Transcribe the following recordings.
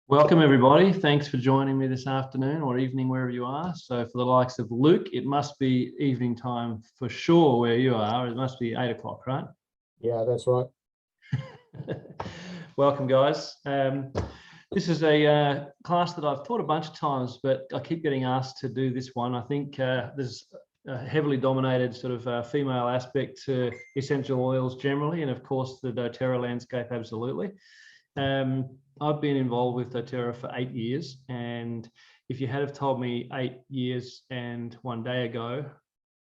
Welcome everybody. Thanks for joining me this afternoon or evening wherever you are. So for the likes of Luke, it must be evening time for sure where you are. It must be 8 o'clock, right? Yeah, that's right. Welcome guys. This is a class that I've taught a bunch of times, but I keep getting asked to do this one. I think there's a heavily dominated sort of female aspect to essential oils generally, and of course the doTERRA landscape absolutely. I've been involved with doTERRA for 8 years, and if you had have told me 8 years and 1 day ago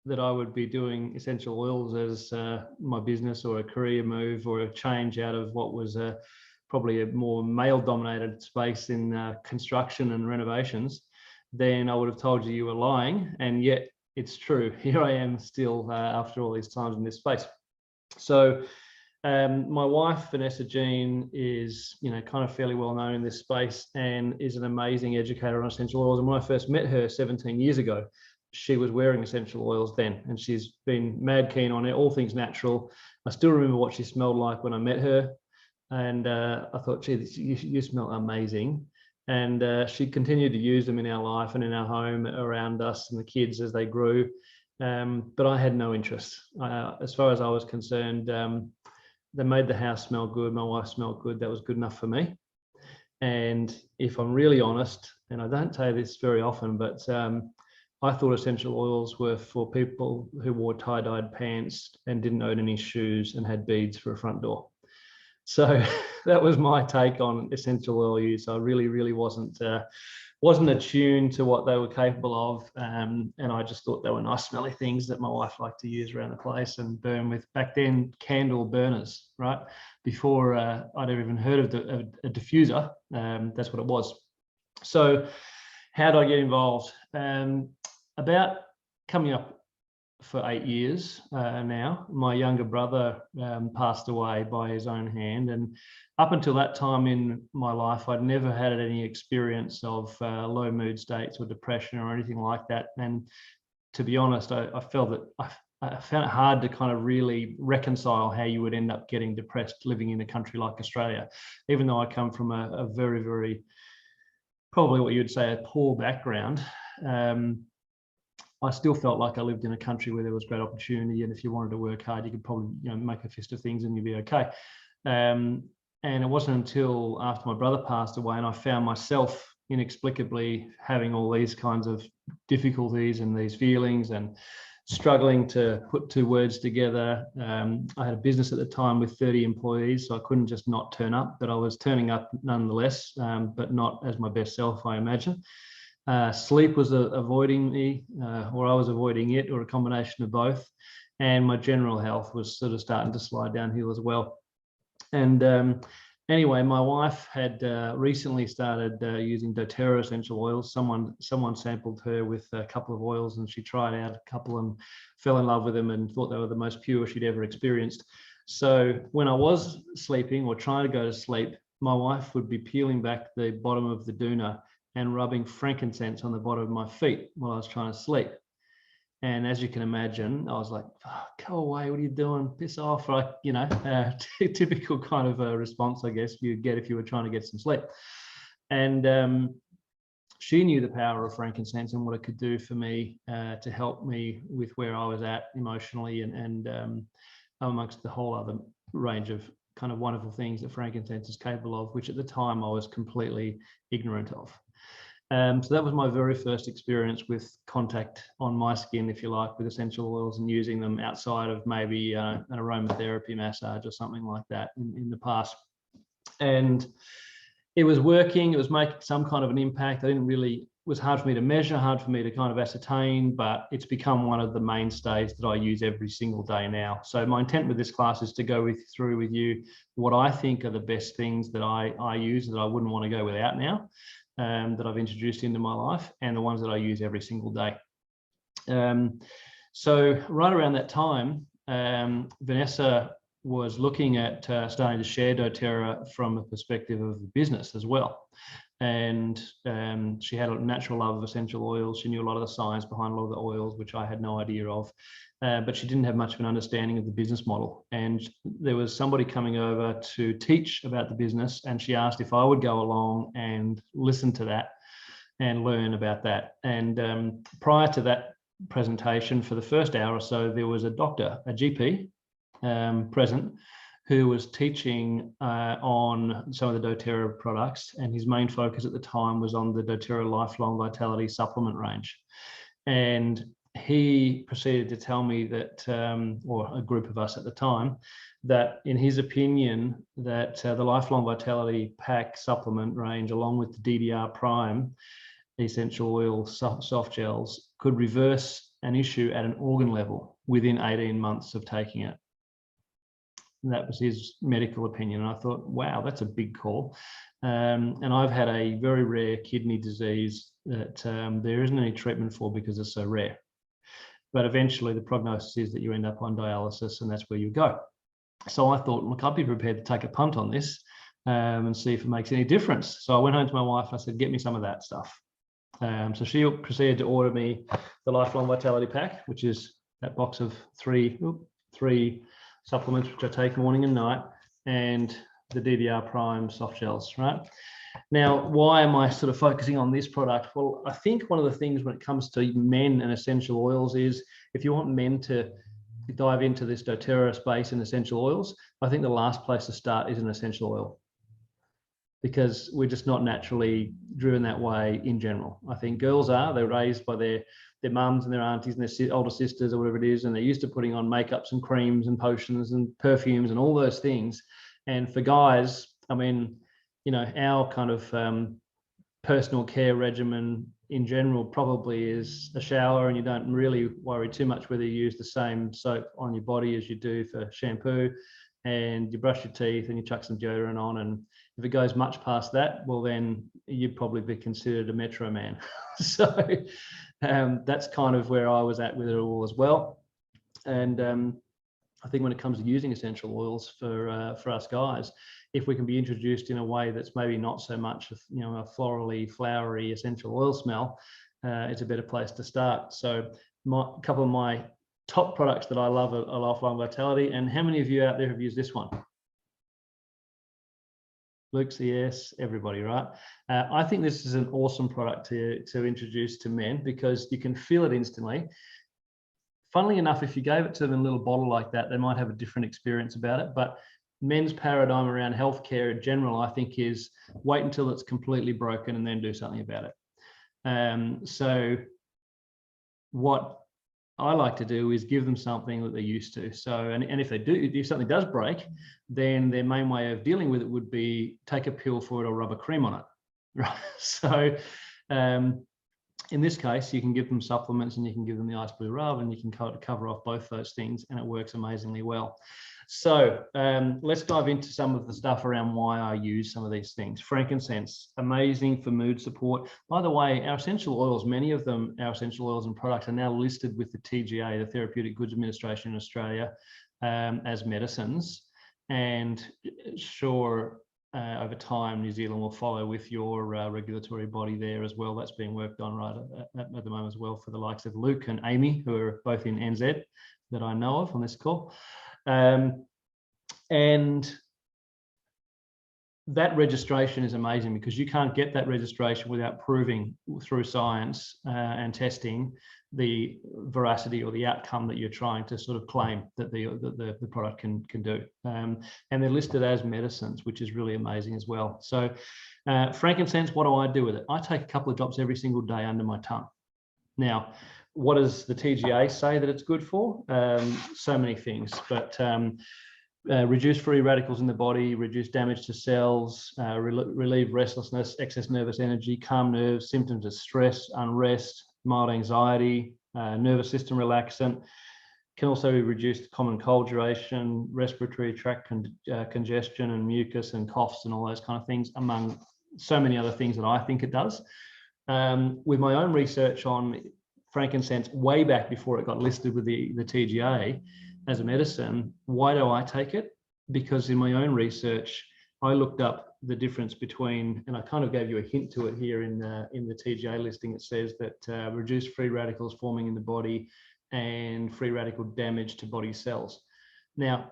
that I would be doing essential oils as my business or a career move or a change out of what was probably a more male-dominated space in construction and renovations, then I would have told you were lying, and yet it's true. Here I am still after all these times in this space. So my wife, Vanessa Jean, is kind of fairly well known in this space and is an amazing educator on essential oils. And when I first met her 17 years ago, she was wearing essential oils then, and she's been mad keen on it, all things natural. I still remember what she smelled like when I met her, and I thought, gee, you smell amazing. And she continued to use them in our life and in our home around us and the kids as they grew. But I had no interest. As far as I was concerned, they made the house smell good. My wife smelled good. That was good enough for me. And if I'm really honest, and I don't say this very often, but I thought essential oils were for people who wore tie-dyed pants and didn't own any shoes and had beads for a front door. So that was my take on essential oil use. I really wasn't attuned to what they were capable of, and I just thought they were nice smelly things that my wife liked to use around the place and burn with. Back then, candle burners, right? Before I'd ever even heard of a diffuser, that's what it was. So how did I get involved? About coming up for 8 years now, my younger brother passed away by his own hand, and up until that time in my life, I'd never had any experience of low mood states or depression or anything like that. And to be honest, I felt that I found it hard to kind of really reconcile how you would end up getting depressed living in a country like Australia, even though I come from a very, probably what you'd say, a poor background. I still felt like I lived in a country where there was great opportunity, and if you wanted to work hard, you could probably make a fist of things and you'd be okay. And it wasn't until after my brother passed away and I found myself inexplicably having all these kinds of difficulties and these feelings and struggling to put two words together. I had a business at the time with 30 employees, so I couldn't just not turn up, but I was turning up nonetheless, but not as my best self, I imagine. Sleep was avoiding me, or I was avoiding it, or a combination of both. And my general health was sort of starting to slide downhill as well. And anyway, my wife had recently started using doTERRA essential oils. Someone sampled her with a couple of oils, and she tried out a couple and fell in love with them and thought they were the most pure she'd ever experienced. So when I was sleeping or trying to go to sleep, my wife would be peeling back the bottom of the doona and rubbing frankincense on the bottom of my feet while I was trying to sleep. And as you can imagine, I was like, oh, go away, what are you doing? Piss off, like, typical kind of a response, I guess, you'd get if you were trying to get some sleep. And she knew the power of frankincense and what it could do for me to help me with where I was at emotionally and amongst the whole other range of kind of wonderful things that frankincense is capable of, which at the time I was completely ignorant of. So that was my very first experience with contact on my skin, if you like, with essential oils and using them outside of maybe an aromatherapy massage or something like that in the past. And it was working, it was making some kind of an impact. It was hard for me to measure, hard for me to kind of ascertain, but it's become one of the mainstays that I use every single day now. So my intent with this class is to go through with you what I think are the best things that I use that I wouldn't want to go without now. That I've introduced into my life, and the ones that I use every single day. So right around that time, Vanessa was looking at starting to share doTERRA from a perspective of the business as well. And she had a natural love of essential oils. She knew a lot of the science behind a lot of the oils, which I had no idea of. But she didn't have much of an understanding of the business model. And there was somebody coming over to teach about the business, and she asked if I would go along and listen to that and learn about that. And prior to that presentation, for the first hour or so, there was a doctor, a GP, present, who was teaching on some of the doTERRA products, and his main focus at the time was on the doTERRA Lifelong Vitality supplement range. And he proceeded to tell me that, or a group of us at the time, that in his opinion, that the Lifelong Vitality Pack supplement range, along with the DDR Prime essential oil soft gels, could reverse an issue at an organ level within 18 months of taking it. And that was his medical opinion. And I thought, wow, that's a big call. And I've had a very rare kidney disease that there isn't any treatment for because it's so rare. But eventually the prognosis is that you end up on dialysis, and that's where you go. So I thought, look, I'd be prepared to take a punt on this and see if it makes any difference. So I went home to my wife and I said, get me some of that stuff. So she proceeded to order me the Lifelong Vitality Pack, which is that box of three supplements, which I take morning and night, and the DDR Prime soft gels, right? Now, why am I sort of focusing on this product? Well, I think one of the things when it comes to men and essential oils is, if you want men to dive into this doTERRA space in essential oils, I think the last place to start is an essential oil, because we're just not naturally driven that way in general. I think girls are, they're raised by their mums and their aunties and their older sisters or whatever it is, and they're used to putting on makeups and creams and potions and perfumes and all those things. And for guys, I mean, you know, our kind of personal care regimen in general probably is a shower, and you don't really worry too much whether you use the same soap on your body as you do for shampoo, and you brush your teeth and you chuck some deodorant on. And if it goes much past that, well, then you'd probably be considered a metro man. So that's kind of where I was at with it all as well. And I think when it comes to using essential oils for us guys, if we can be introduced in a way that's maybe not so much, you know, a florally, flowery essential oil smell, it's a better place to start. So a couple of my top products that I love are Lifelong Vitality. And how many of you out there have used this one? Luke's a yes, everybody, right? I think this is an awesome product to introduce to men, because you can feel it instantly. Funnily enough, if you gave it to them in a little bottle like that, they might have a different experience about it. But men's paradigm around healthcare in general, I think, is wait until it's completely broken and then do something about it. So what I like to do is give them something that they're used to. So, and if they do, if something does break, then their main way of dealing with it would be take a pill for it or rub a cream on it, right? So in this case, you can give them supplements and you can give them the ice blue rub, and you can cover off both those things, and it works amazingly well. So let's dive into some of the stuff around why I use some of these things. Frankincense, amazing for mood support. By the way, our essential oils, many of them, our essential oils and products, are now listed with the TGA, the Therapeutic Goods Administration in Australia, as medicines. And sure, over time, New Zealand will follow with your regulatory body there as well. That's being worked on right at the moment as well, for the likes of Luke and Amy, who are both in NZ that I know of on this call. And that registration is amazing, because you can't get that registration without proving through science and testing the veracity or the outcome that you're trying to sort of claim that the product can do. And they're listed as medicines, which is really amazing as well. So frankincense, what do I do with it? I take a couple of drops every single day under my tongue. Now, what does the TGA say that it's good for? So many things, but reduce free radicals in the body, reduce damage to cells, relieve restlessness, excess nervous energy, calm nerves, symptoms of stress, unrest, mild anxiety, nervous system relaxant. Can also reduce common cold duration, respiratory tract congestion and mucus and coughs and all those kind of things, among so many other things that I think it does. With my own research on frankincense way back before it got listed with the TGA, as a medicine. Why do I take it? Because in my own research, I looked up the difference between, and I kind of gave you a hint to it here in the TGA listing. It says that reduced free radicals forming in the body and free radical damage to body cells. Now,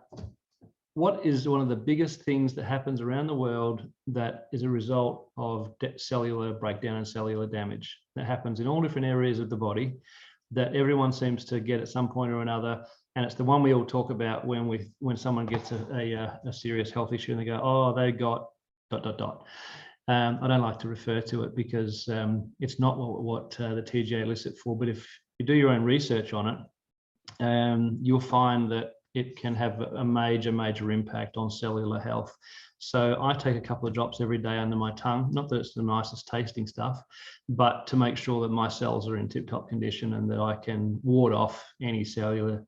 what is one of the biggest things that happens around the world that is a result of cellular breakdown and cellular damage that happens in all different areas of the body that everyone seems to get at some point or another? And it's the one we all talk about when someone gets a serious health issue and they go, oh, they got ... I don't like to refer to it because it's not what the TGA lists it for. But if you do your own research on it, you'll find that it can have a major impact on cellular health. So I take a couple of drops every day under my tongue, not that it's the nicest tasting stuff, but to make sure that my cells are in tip-top condition and that I can ward off any cellular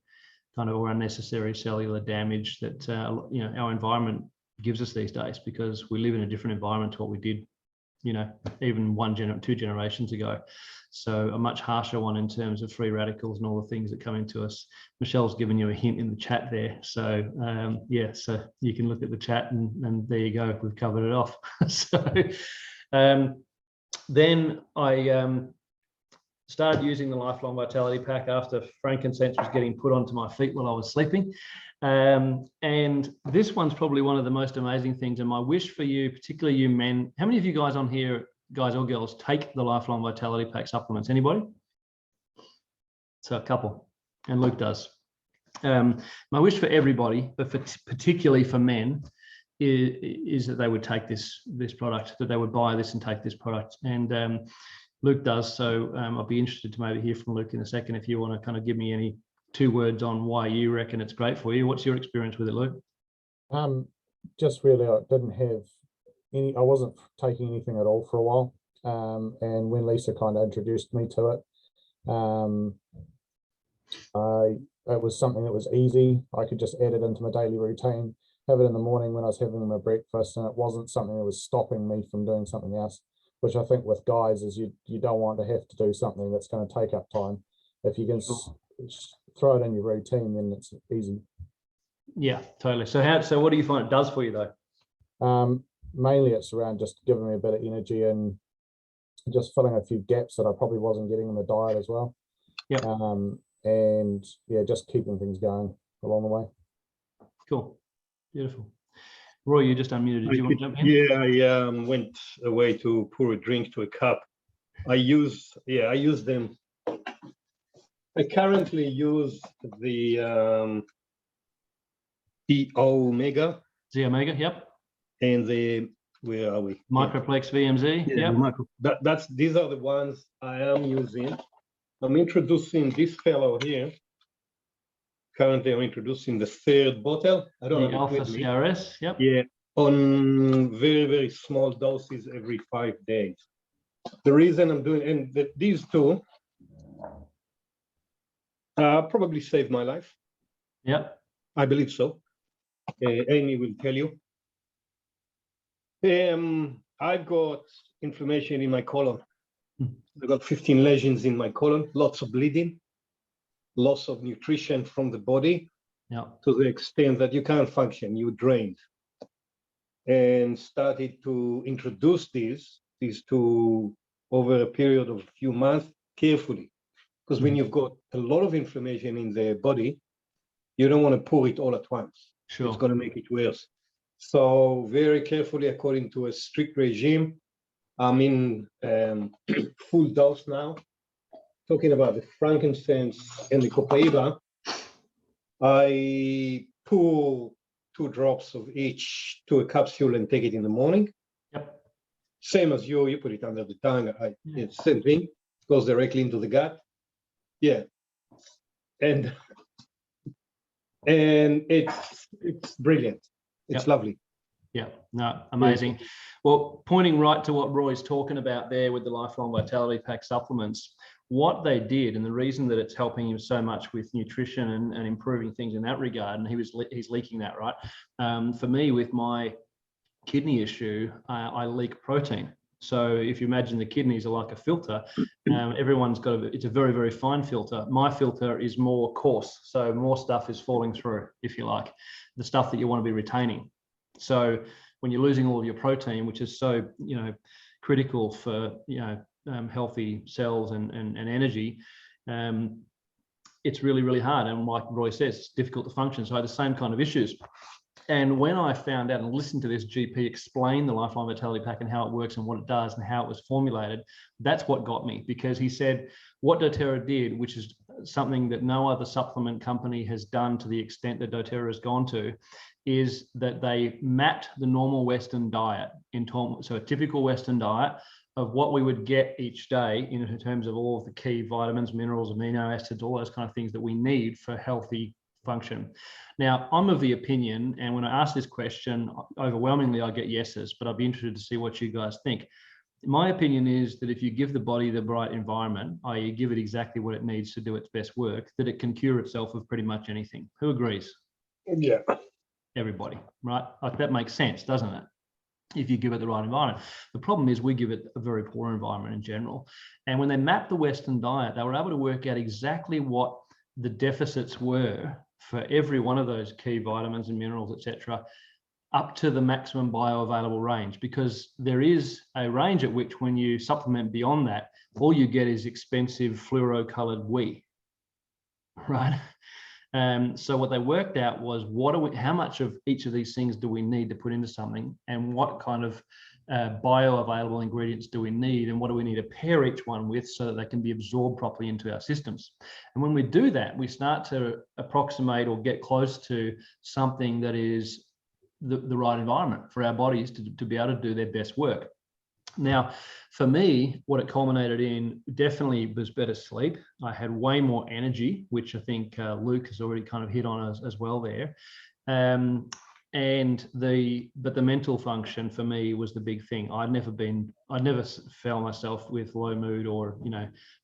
kind of or unnecessary cellular damage that our environment gives us these days, because we live in a different environment to what we did, even 2 generations ago. So a much harsher one in terms of free radicals and all the things that come into us. Michelle's given you a hint in the chat there. So so you can look at the chat and there you go, we've covered it off. So then I started using the Lifelong Vitality Pack after frankincense was getting put onto my feet while I was sleeping. And this one's probably one of the most amazing things. And my wish for you, particularly you men, how many of you guys on here, guys or girls, take the Lifelong Vitality Pack supplements? Anybody? So a couple, and Luke does. My wish for everybody, but particularly for men, is that they would take this product, that they would buy this and take this product. And Luke does. So I'll be interested to maybe hear from Luke in a second if you want to kind of give me any 2 words on why you reckon it's great for you. What's your experience with it, Luke? Just really, I didn't have I wasn't taking anything at all for a while. And when Lisa kind of introduced me to it, it was something that was easy. I could just add it into my daily routine, have it in the morning when I was having my breakfast, and it wasn't something that was stopping me from doing something else, which I think with guys is you don't want to have to do something that's going to take up time. If you can throw it in your routine, then it's easy. Yeah, totally. So what do you find it does for you though? Mainly it's around just giving me a bit of energy and just filling a few gaps that I probably wasn't getting in the diet as well. Yeah. And yeah, just keeping things going along the way. Cool. Beautiful. Roy, you just unmuted. Did you want to jump in? Yeah, I went away to pour a drink to a cup. I use them. I currently use the Omega. Z Omega, yep. And where are we? Microplex VMZ. Yeah, these are the ones I am using. I'm introducing this fellow here. Currently, I'm introducing the 3rd bottle. I don't know. The Alpha CRS, yep. Yeah, on very small doses every 5 days. The reason I'm doing, and these 2 probably saved my life. Yep. I believe so. Amy will tell you. I've got inflammation in my colon. I've got 15 lesions in my colon, lots of bleeding, loss of nutrition from the body, to the extent that you can't function, you're drained. And started to introduce these 2 over a period of a few months carefully. Because when you've got a lot of inflammation in the body, you don't want to pour it all at once. Sure. It's going to make it worse. So very carefully, according to a strict regime, I'm in full dose now. Talking about the frankincense and the copaiba, I pour 2 drops of each to a capsule and take it in the morning. Yep. Same as you put it under the tongue. It's the same thing. It goes directly into the gut. Yeah. And it's brilliant. It's lovely. Yeah, no, amazing. Well, pointing right to what Roy's talking about there with the Lifelong Vitality Pack supplements, what they did, and the reason that it's helping him so much with nutrition and improving things in that regard, and he's leaking that, right? For me, with my kidney issue, I leak protein. So if you imagine the kidneys are like a filter, everyone's got it's a very, very fine filter. My filter is more coarse, so more stuff is falling through, if you like, the stuff that you want to be retaining. So when you're losing all of your protein, which is so, critical for, healthy cells and energy, it's really, really hard. And like Roy says, it's difficult to function. So I had the same kind of issues. And when I found out and listened to this GP explain the Lifeline Vitality Pack and how it works and what it does and how it was formulated, that's what got me, because he said what doTERRA did, which is something that no other supplement company has done to the extent that doTERRA has gone to, is that they mapped the normal Western diet so a typical Western diet of what we would get each day in terms of all of the key vitamins, minerals, amino acids, all those kind of things that we need for healthy function. Now, I'm of the opinion, and when I ask this question, overwhelmingly I get yeses, but I'd be interested to see what you guys think. My opinion is that if you give the body the right environment, i.e. give it exactly what it needs to do its best work, that it can cure itself of pretty much anything. Who agrees? Yeah. Everybody, right? Like, that makes sense, doesn't it? If you give it the right environment. The problem is we give it a very poor environment in general. And when they mapped the Western diet, they were able to work out exactly what the deficits were for every one of those key vitamins and minerals, etc., up to the maximum bioavailable range, because there is a range at which when you supplement beyond that, all you get is expensive fluoro-colored wheat, right? So what they worked out was how much of each of these things do we need to put into something, and what kind of bioavailable ingredients do we need, and what do we need to pair each one with so that they can be absorbed properly into our systems. And when we do that, we start to approximate or get close to something that is the right environment for our bodies to be able to do their best work. Now, for me, what it culminated in definitely was better sleep. I had way more energy, which I think Luke has already kind of hit on as well there. But the mental function for me was the big thing. I never felt myself with low mood, or,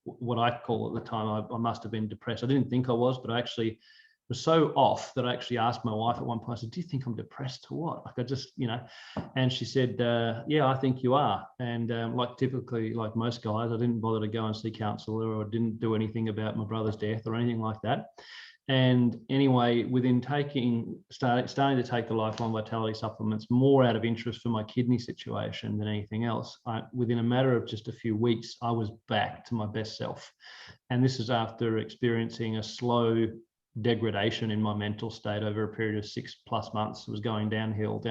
what I call at the time, I must have been depressed. I didn't think I was, but I actually was so off that I actually asked my wife at one point, I said, do you think I'm depressed or what? Like, I just, and she said, yeah, I think you are. And like typically, like most guys, I didn't bother to go and see counselor, or didn't do anything about my brother's death or anything like that. And anyway, within starting to take the Lifeline Vitality supplements more out of interest for my kidney situation than anything else, within a matter of just a few weeks, I was back to my best self. And this is after experiencing a slow degradation in my mental state over a period of 6+ months. It was going downhill.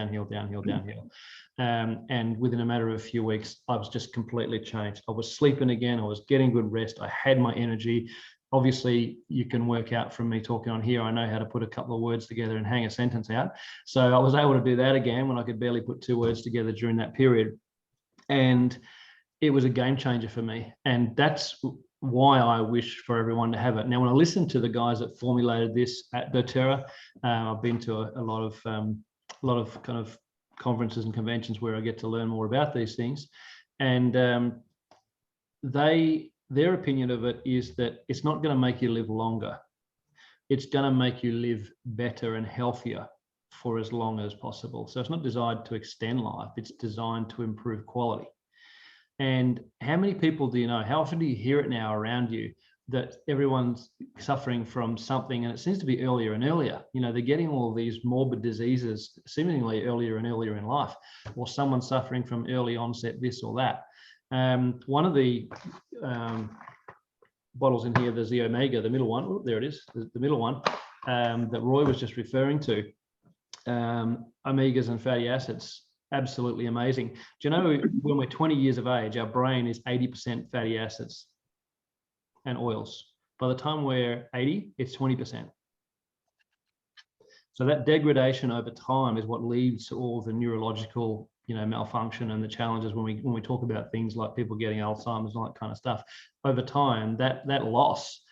And within a matter of a few weeks, I was just completely changed. I was sleeping again. I was getting good rest. I had my energy. Obviously, you can work out from me talking on here, I know how to put a couple of words together and hang a sentence out. So I was able to do that again when I could barely put 2 words together during that period. And it was a game changer for me. And that's why I wish for everyone to have it. Now, when I listen to the guys that formulated this at doTERRA, I've been to a lot of kind of conferences and conventions where I get to learn more about these things. And their opinion of it is that it's not going to make you live longer. It's going to make you live better and healthier for as long as possible. So it's not designed to extend life. It's designed to improve quality. And how many people do you know? How often do you hear it now around you that everyone's suffering from something, and it seems to be earlier and earlier? They're getting all these morbid diseases seemingly earlier and earlier in life, or someone's suffering from early onset this or that. One of the bottles in here, there's the Omega, the middle one. Oh, there it is, the middle one that Roy was just referring to. Omegas and fatty acids. Absolutely amazing. Do you know, when we're 20 years of age, our brain is 80% fatty acids and oils. By the time we're 80, it's 20%. So that degradation over time is what leads to all the neurological, malfunction and the challenges when we talk about things like people getting Alzheimer's and all that kind of stuff. Over time, that loss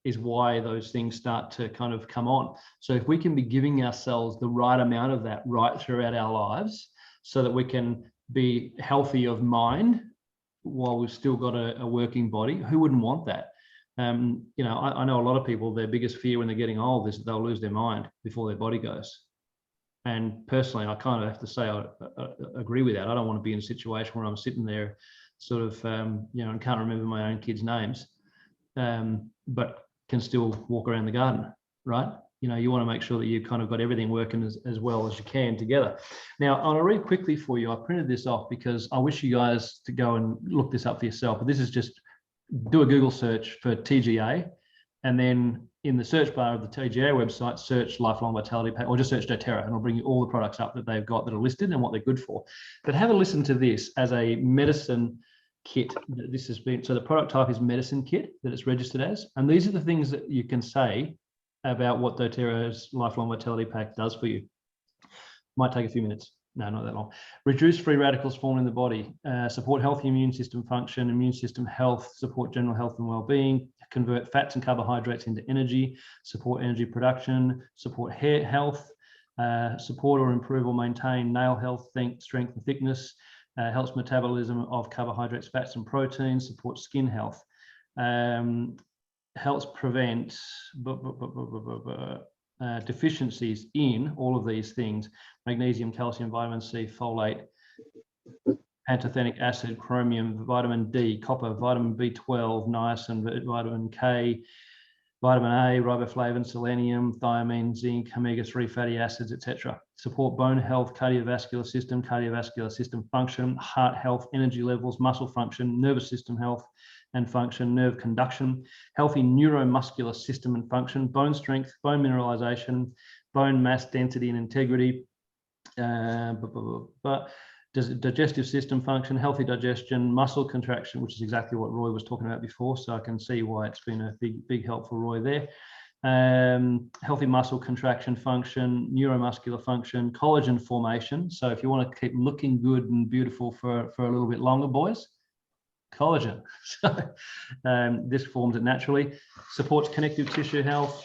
is why those things start to kind of come on. So if we can be giving ourselves the right amount of that right throughout our lives, so that we can be healthy of mind while we've still got a working body. Who wouldn't want that? I know a lot of people, their biggest fear when they're getting old is that they'll lose their mind before their body goes. And personally, I kind of have to say I agree with that. I don't want to be in a situation where I'm sitting there sort of, you know, and can't remember my own kids' names, but can still walk around the garden, right? You know, you want to make sure that you've kind of got everything working as well as you can together. Now, I'll read quickly for you. I printed this off because I wish you guys to go and look this up for yourself. But this is just, do a Google search for TGA, and then in the search bar of the TGA website, search Lifelong Vitality Pack, or just search doTERRA, and it'll bring you all the products up that they've got that are listed and what they're good for. But have a listen to this as a medicine kit. This has been, so the product type is medicine kit that it's registered as, and these are the things that you can say about what doTERRA's Lifelong Vitality Pack does for you. Might take a few minutes. No, not that long. Reduce free radicals formed in the body, support healthy immune system function, immune system health, support general health and well-being, convert fats and carbohydrates into energy, support energy production, support hair health, support or improve or maintain nail health, strength and thickness, helps metabolism of carbohydrates, fats and proteins, supports skin health, helps prevent deficiencies in all of these things: magnesium, calcium, vitamin C, folate, pantothenic acid, chromium, vitamin D, copper, vitamin B12, niacin, vitamin K, vitamin A, riboflavin, selenium, thiamine, zinc, omega-3 fatty acids, etc. Support bone health, cardiovascular system function, heart health, energy levels, muscle function, nervous system health and function, nerve conduction, healthy neuromuscular system and function, bone strength, bone mineralization, bone mass density and integrity, digestive system function, healthy digestion, muscle contraction, which is exactly what Roy was talking about before. So I can see why it's been a big help for Roy there. Healthy muscle contraction function, neuromuscular function, collagen formation. So if you want to keep looking good and beautiful for a little bit longer, boys, collagen. So this forms it naturally. Supports connective tissue health,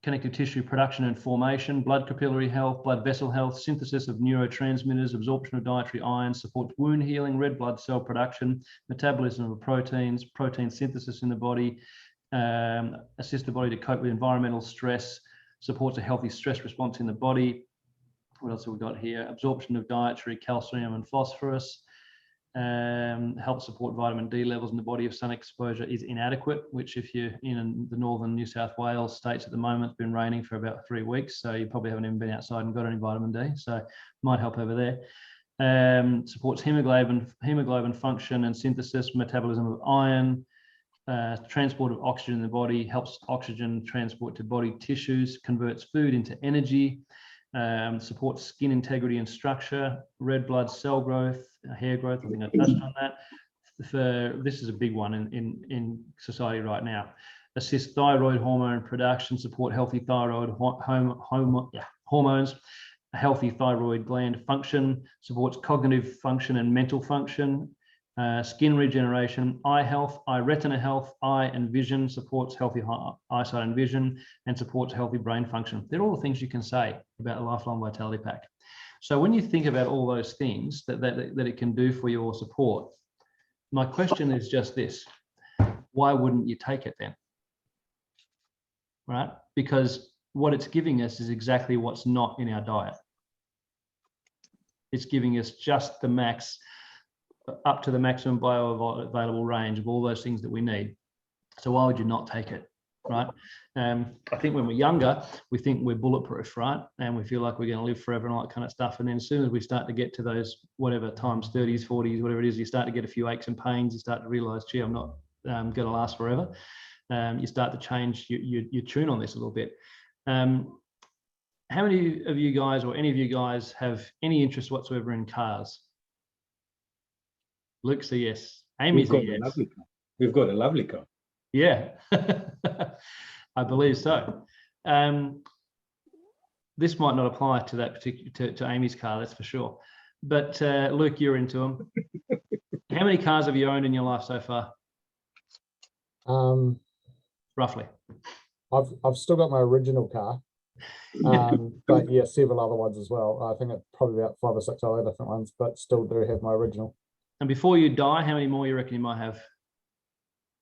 connective tissue production and formation, blood capillary health, blood vessel health, synthesis of neurotransmitters, absorption of dietary iron, supports wound healing, red blood cell production, metabolism of proteins, protein synthesis in the body, assists the body to cope with environmental stress, supports a healthy stress response in the body. What else have we got here? Absorption of dietary calcium and phosphorus. Help support vitamin D levels in the body if sun exposure is inadequate, which if you're in the northern New South Wales states at the moment, it's been raining for about 3 weeks, so you probably haven't even been outside and got any vitamin D, so might help over there. Supports hemoglobin function and synthesis, metabolism of iron, transport of oxygen in the body, helps oxygen transport to body tissues, converts food into energy, supports skin integrity and structure, red blood cell growth, hair growth. I think I touched on that. This is a big one in society right now. Assist thyroid hormone production, support healthy thyroid hormones, healthy thyroid gland function, supports cognitive function and mental function, skin regeneration, eye health, eye retina health, eye and vision, supports healthy eyesight and vision, and supports healthy brain function. They're all the things you can say about a Lifelong Vitality Pack. So when you think about all those things that it can do for your support, my question is just this: why wouldn't you take it then? Right? Because what it's giving us is exactly what's not in our diet. It's giving us just the max, up to the maximum bioavailable range of all those things that we need. So why would you not take it, right? I think when we're younger, we think we're bulletproof, right? And we feel like we're going to live forever and all that kind of stuff. And then as soon as we start to get to those whatever times 30s, 40s, whatever it is, you start to get a few aches and pains. You start to realize, gee, I'm not going to last forever. You start to change your tune on this a little bit. How many of you guys, or any of you guys, have any interest whatsoever in cars? Luke's a yes. Amy's a yes. We've got a lovely car. Yeah, I believe so. This might not apply to that particular to Amy's car, that's for sure. But Luke, you're into them. How many cars have you owned in your life so far? Roughly. I've still got my original car, but yeah, several other ones as well. I think it's probably about 5 or 6 other different ones, but still do have my original. And before you die, how many more you reckon you might have?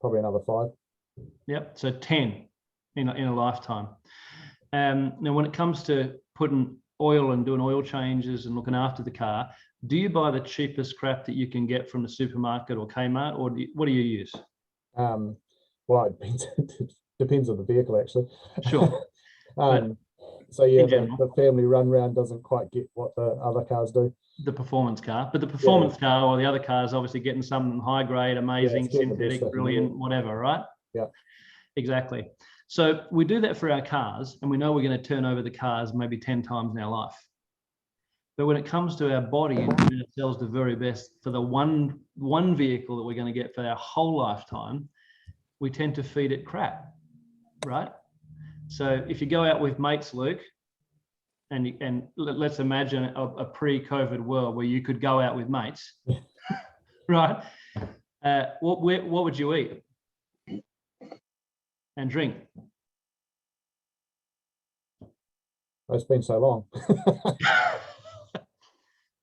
Probably another 5. Yep, so 10 in a lifetime. Now, when it comes to putting oil and doing oil changes and looking after the car, do you buy the cheapest crap that you can get from the supermarket or Kmart, or what do you use? Well, it depends on the vehicle, actually. Sure. So yeah, the family run round doesn't quite get what the other cars do. The performance car, but the performance car or the other car is obviously getting something high grade, amazing, synthetic, brilliant, whatever, right? Yeah, exactly. So we do that for our cars, and we know we're going to turn over the cars maybe 10 times in our life. But when it comes to our body and giving ourselves the very best for the one vehicle that we're going to get for our whole lifetime, we tend to feed it crap, right? So if you go out with mates, Luke, and let's imagine a pre-COVID world where you could go out with mates, right? What would you eat and drink? It's been so long.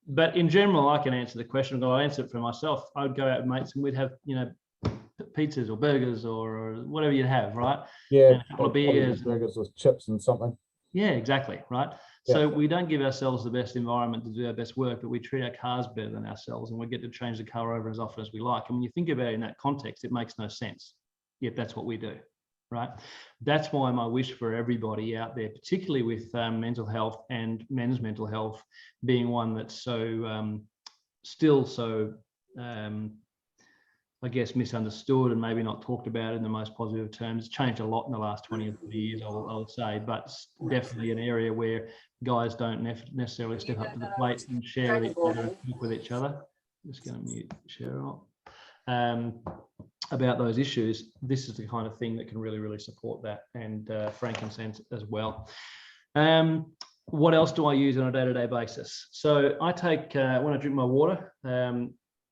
But in general, I can answer the question. I'll answer it for myself. I would go out with mates and we'd have, pizzas or burgers or whatever you'd have, right? Yeah, and a couple of beers, burgers with chips and something. Yeah, exactly, right? Yeah. So we don't give ourselves the best environment to do our best work, but we treat our cars better than ourselves, and we get to change the car over as often as we like. And when you think about it in that context, it makes no sense. Yet that's what we do, right? That's why my wish for everybody out there, particularly with mental health and men's mental health being one that's so still so I guess misunderstood and maybe not talked about in the most positive terms. It's changed a lot in the last 20 or 30 years, I would say, but it's definitely an area where guys don't necessarily step up to the plate and share with each other and talk with each other. I'm just going to mute Cheryl. About those issues. This is the kind of thing that can really, really support that, and frankincense as well. What else do I use on a day-to-day basis? So I take, when I drink my water,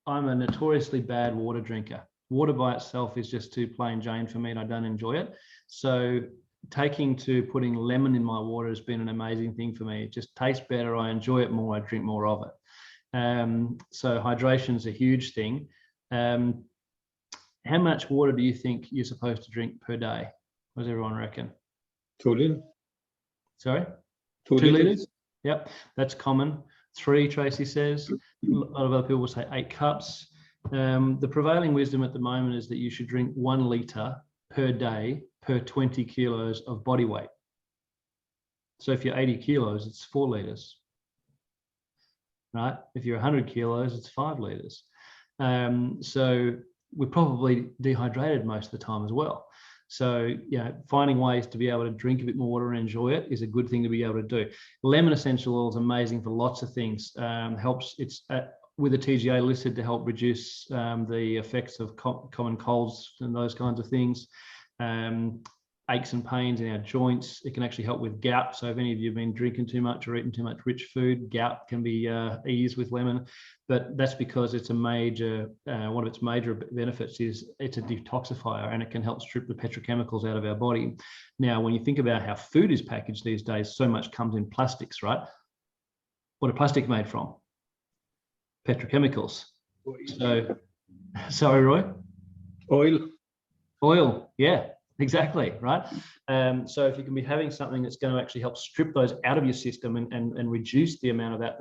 I'm a notoriously bad water drinker. Water by itself is just too plain Jane for me, and I don't enjoy it. So taking to putting lemon in my water has been an amazing thing for me. It just tastes better. I enjoy it more. I drink more of it. So hydration is a huge thing. How much water do you think you're supposed to drink per day? What does everyone reckon? 2 liters. Sorry? 2 liters? Yep, that's common. 3, Tracy says. A lot of other people will say 8 cups. The prevailing wisdom at the moment is that you should drink 1 litre per day per 20 kilos of body weight. So if you're 80 kilos, it's 4 litres, right? If you're 100 kilos, it's 5 litres. So we're probably dehydrated most of the time as well. So, finding ways to be able to drink a bit more water and enjoy it is a good thing to be able to do. Lemon essential oil is amazing for lots of things. Helps, it's with a TGA listed to help reduce the effects of common colds and those kinds of things. Aches and pains in our joints. It can actually help with gout. So if any of you have been drinking too much or eating too much rich food, gout can be eased with lemon. But that's because it's a major, one of its major benefits is it's a detoxifier, and it can help strip the petrochemicals out of our body. Now, when you think about how food is packaged these days, so much comes in plastics, right? What are plastic made from? Petrochemicals. So, sorry, Roy? Oil, yeah. Exactly, right? So if you can be having something that's going to actually help strip those out of your system and reduce the amount of that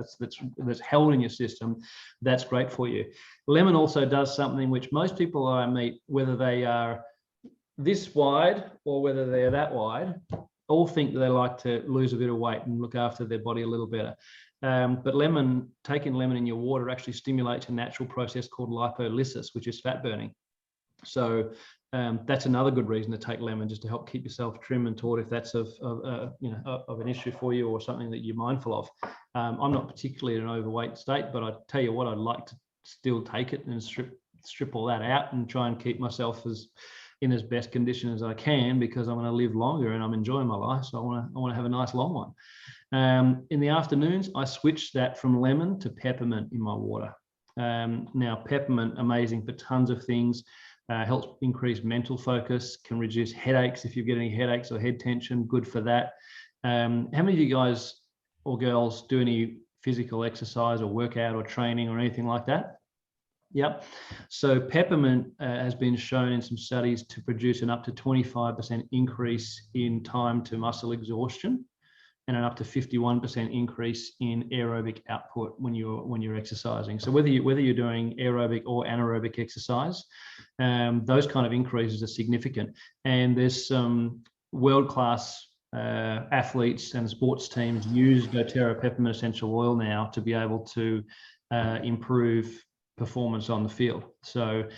that's held in your system, that's great for you. Lemon also does something which most people I meet, whether they are this wide or whether they're that wide, all think that they like to lose a bit of weight and look after their body a little better. But taking lemon in your water actually stimulates a natural process called lipolysis, which is fat burning. So that's another good reason to take lemon, just to help keep yourself trim and taut if that's of an issue for you or something that you're mindful of. I'm not particularly in an overweight state, but I tell you what, I'd like to still take it and strip all that out and try and keep myself in as best condition as I can, because I want to live longer and I'm enjoying my life. So I want to have a nice long one. In the afternoons, I switch that from lemon to peppermint in my water. Now, peppermint, amazing for tons of things. Helps increase mental focus, can reduce headaches if you get any headaches or head tension, good for that. How many of you guys or girls do any physical exercise or workout or training or anything like that? Yep. So peppermint has been shown in some studies to produce an up to 25% increase in time to muscle exhaustion, and an up to 51% increase in aerobic output when you're exercising. So whether you're doing aerobic or anaerobic exercise, those kind of increases are significant. And there's some world-class athletes and sports teams use doTERRA peppermint essential oil now to be able to improve performance on the field. So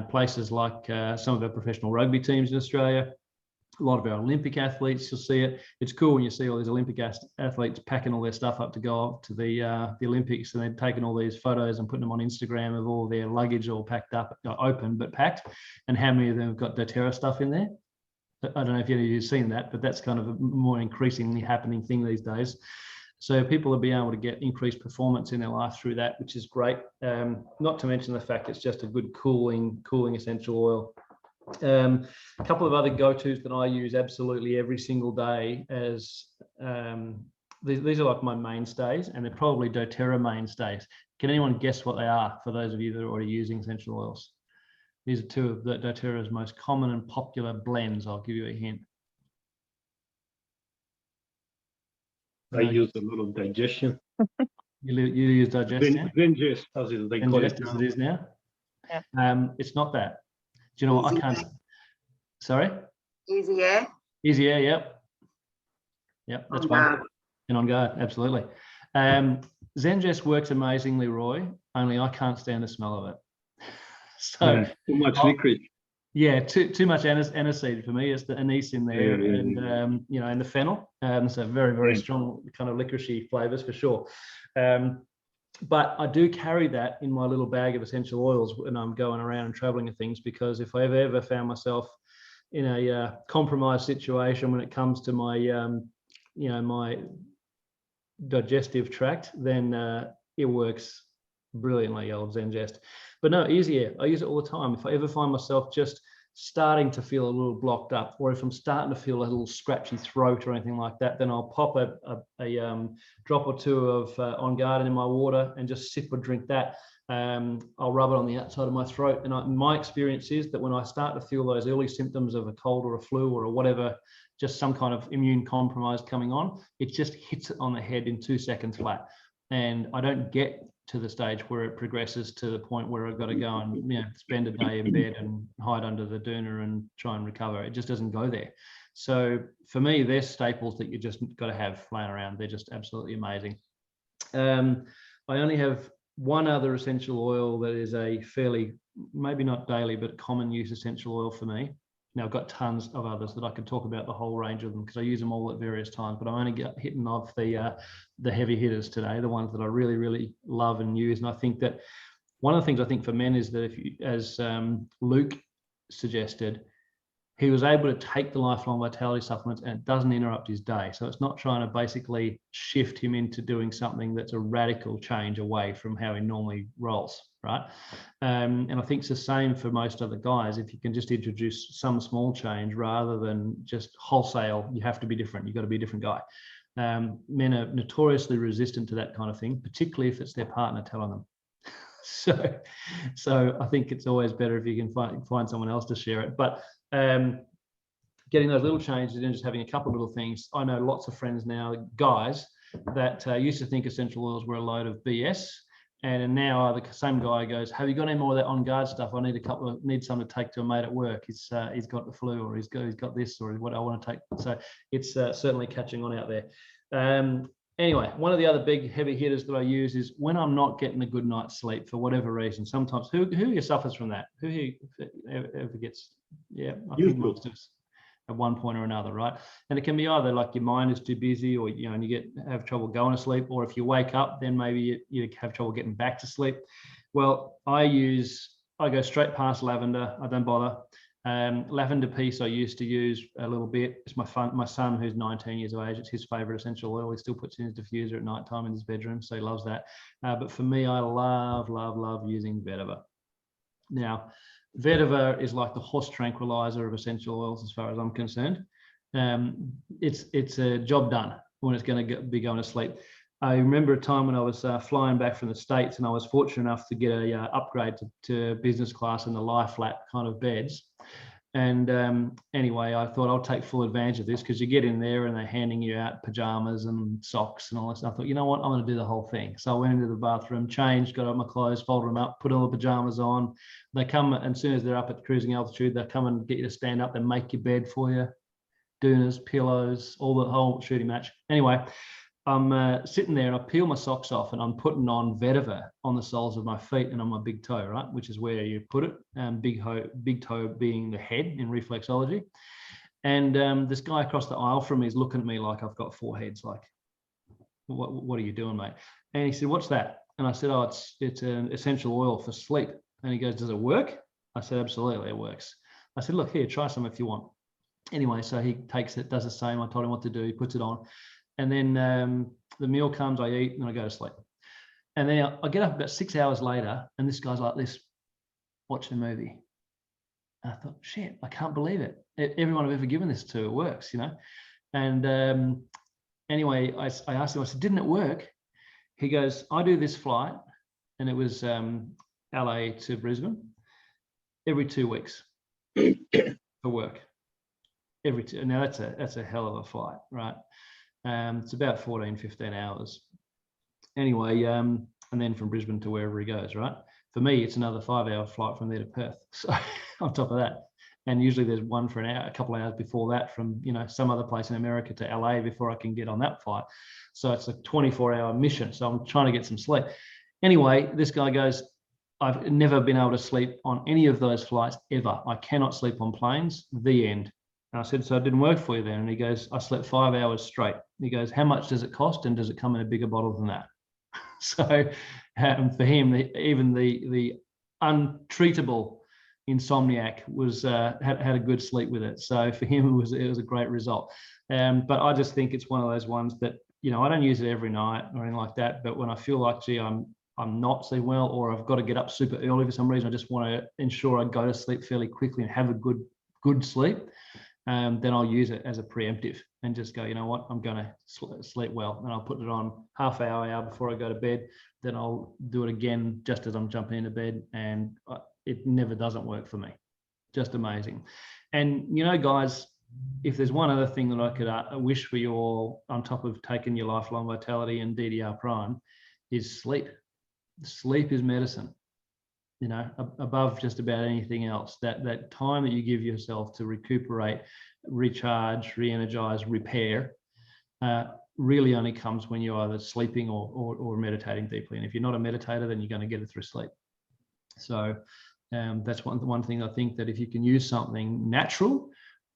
places like some of our professional rugby teams in Australia, a lot of our Olympic athletes, you'll see it. It's cool when you see all these Olympic athletes packing all their stuff up to go up to the Olympics, and they're taking all these photos and putting them on Instagram of all their luggage all packed up, open but packed, and how many of them have got doTERRA stuff in there. I don't know if any of you've seen that, but that's kind of a more increasingly happening thing these days. So people are being able to get increased performance in their life through that, which is great. Not to mention the fact it's just a good cooling essential oil. A couple of other go-tos that I use absolutely every single day as these are like my mainstays, and they're probably doTERRA mainstays. Can anyone guess what they are for those of you that are already using essential oils? These are two of doTERRA's most common and popular blends. I'll give you a hint. I use a little digestion. You use digestion? Zengest, as they call it. As it is now? Yeah. It's not that. Do you know what? I can't. Sorry? Easy Air. Easy Air, yep. Yep, that's one. And On Guard, absolutely. Zengest works amazingly, Roy, only I can't stand the smell of it. So too much licorice. Yeah, too much aniseed for me. It's the anise in there, and you know, and the fennel. So very strong kind of licoricey flavors for sure. But I do carry that in my little bag of essential oils when I'm going around and traveling and things, because if I ever found myself in a compromised situation when it comes to my you know, my digestive tract, then it works brilliantly, old Zengest. But no, Easy Air, I use it all the time. If I ever find myself just starting to feel a little blocked up, or if I'm starting to feel a little scratchy throat or anything like that, then I'll pop a drop or two of On Guard in my water and just sip or drink that. I'll rub it on the outside of my throat. And my experience is that when I start to feel those early symptoms of a cold or a flu or whatever, just some kind of immune compromise coming on, it just hits it on the head in 2 seconds flat. And I don't get to the stage where it progresses to the point where I've got to go and, you know, spend a day in bed and hide under the doona and try and recover. It just doesn't go there. So for me, they're staples that you just got to have flying around. They're just absolutely amazing. I only have one other essential oil that is a fairly, maybe not daily, but common use essential oil for me. Now, I've got tons of others that I could talk about, the whole range of them, because I use them all at various times, but I'm only hitting off the heavy hitters today, the ones that I really love and use. And I think that one of the things I think for men is that if you, as Luke suggested, he was able to take the lifelong vitality supplements and it doesn't interrupt his day. So it's not trying to basically shift him into doing something that's a radical change away from how he normally rolls, right? And I think it's the same for most other guys. If you can just introduce some small change rather than just wholesale, you have to be different. You've got to be a different guy. Men are notoriously resistant to that kind of thing, particularly if it's their partner telling them. So I think it's always better if you can find someone else to share it. But getting those little changes and just having a couple of little things. I know lots of friends now, guys, that used to think essential oils were a load of BS, and now the same guy goes, "Have you got any more of that On Guard stuff? I need some to take to a mate at work. He's got the flu, or he's got this, or what I want to take." So it's certainly catching on out there. Anyway, one of the other big heavy hitters that I use is when I'm not getting a good night's sleep for whatever reason. Sometimes who here suffers from that? Who here ever gets? Yeah, I think most of us at one point or another, right? And it can be either like your mind is too busy, or you know, and you have trouble going to sleep, or if you wake up, then maybe you have trouble getting back to sleep. Well, I go straight past lavender. I don't bother. Lavender piece I used to use a little bit. It's my son, who's 19 years of age, it's his favorite essential oil. He still puts in his diffuser at night time in his bedroom, so he loves that. But for me, I love using vetiver. Now, vetiver is like the horse tranquilizer of essential oils as far as I'm concerned. It's a job done when it's going to be going to sleep. I remember a time when I was flying back from the States, and I was fortunate enough to get a upgrade to business class in the lie flat kind of beds. And anyway, I thought I'll take full advantage of this, because you get in there and they're handing you out pajamas and socks and all this. I thought, you know what, I'm going to do the whole thing. So I went into the bathroom, changed, got up my clothes, folded them up, put all the pajamas on. They come, and as soon as they're up at cruising altitude, they come and get you to stand up and make your bed for you. Doonas, pillows, all the whole shooting match. Anyway, I'm sitting there and I peel my socks off and I'm putting on vetiver on the soles of my feet and on my big toe, right? Which is where you put it. Big toe being the head in reflexology. And this guy across the aisle from me is looking at me like I've got 4 heads. Like, what are you doing, mate? And he said, what's that? And I said, oh, it's an essential oil for sleep. And he goes, does it work? I said, absolutely, it works. I said, look, here, try some if you want. Anyway, so he takes it, does the same. I told him what to do. He puts it on. And then the meal comes, I eat, and I go to sleep. And then I get up about 6 hours later, and this guy's like this, watching a movie. And I thought, shit, I can't believe it. Everyone I've ever given this to, it works, you know. And anyway, I asked him, I said, didn't it work? He goes, I do this flight, and it was LA to Brisbane, every 2 weeks for work. Now that's a hell of a flight, right? It's about 14, 15 hours. Anyway, and then from Brisbane to wherever he goes, right? For me, it's another 5-hour flight from there to Perth. So on top of that, and usually there's one for an hour, a couple of hours before that from, you know, some other place in America to LA before I can get on that flight. So it's a 24-hour mission. So I'm trying to get some sleep. Anyway, this guy goes, I've never been able to sleep on any of those flights ever. I cannot sleep on planes, the end. And I said, so it didn't work for you then? And he goes, I slept 5 hours straight. He goes, how much does it cost? And does it come in a bigger bottle than that? So for him, even the untreatable insomniac was had a good sleep with it. So for him, it was a great result. But I just think it's one of those ones that, you know, I don't use it every night or anything like that. But when I feel like, gee, I'm not sleeping well, or I've got to get up super early for some reason, I just want to ensure I go to sleep fairly quickly and have a good sleep. Then I'll use it as a preemptive and just go, you know what, I'm going to sleep well. And I'll put it on half hour before I go to bed. Then I'll do it again just as I'm jumping into bed. And it never doesn't work for me. Just amazing. And, you know, guys, if there's one other thing that I could wish for you all on top of taking your lifelong vitality and DDR Prime is sleep. Sleep is medicine. You know, above just about anything else, that time that you give yourself to recuperate, recharge, re-energize, repair, really only comes when you're either sleeping or meditating deeply. And if you're not a meditator, then you're going to get it through sleep. So that's one thing. I think that if you can use something natural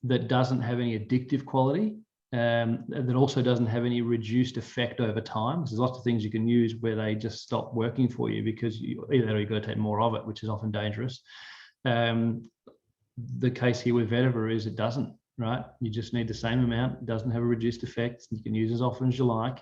that doesn't have any addictive quality, that also doesn't have any reduced effect over time, because there's lots of things you can use where they just stop working for you because either you've got to take more of it, which is often dangerous. The case here with vetiver is it doesn't, right? You just need the same amount. It doesn't have a reduced effect. You can use as often as you like,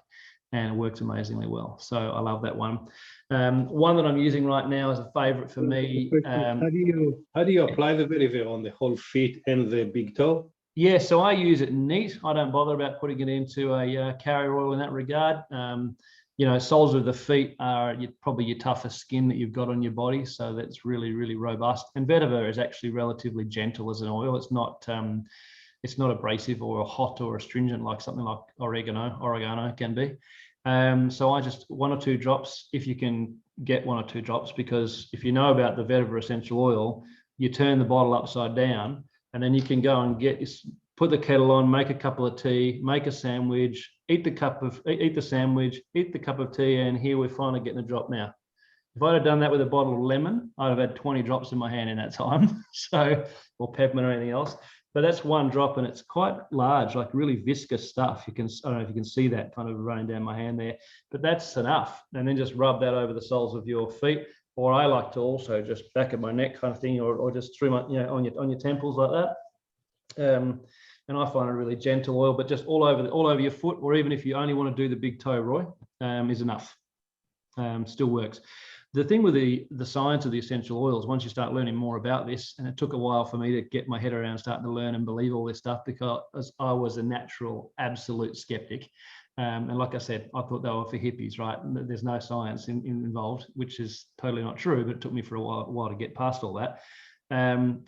and it works amazingly well. So I love that one. One that I'm using right now is a favorite for me. How do you apply the vetiver on the whole feet and the big toe? Yeah, so I use it neat. I don't bother about putting it into a carrier oil in that regard. You know, soles of the feet are probably your toughest skin that you've got on your body, so that's really, really robust. And vetiver is actually relatively gentle as an oil. It's not abrasive or hot or astringent like something like oregano can be. So I just 1 or 2 drops, if you can get 1 or 2 drops, because if you know about the vetiver essential oil, you turn the bottle upside down, and then you can go and put the kettle on, make a cup of tea, make a sandwich, eat the sandwich, eat the cup of tea, and here we're finally getting a drop now. If I'd have done that with a bottle of lemon, I'd have had 20 drops in my hand in that time. So, or peppermint or anything else. But that's 1 drop, and it's quite large, like really viscous stuff. I don't know if you can see that kind of running down my hand there, but that's enough. And then just rub that over the soles of your feet. Or I like to also just back of my neck kind of thing, or just through my, you know, on your temples like that. And I find a really gentle oil, but just all over your foot, or even if you only want to do the big toe, Roy, is enough. Still works. The thing with the science of the essential oils, once you start learning more about this, and it took a while for me to get my head around starting to learn and believe all this stuff, because I was a natural absolute skeptic. And like I said, I thought they were for hippies, right? There's no science involved, which is totally not true, but it took me for a while to get past all that.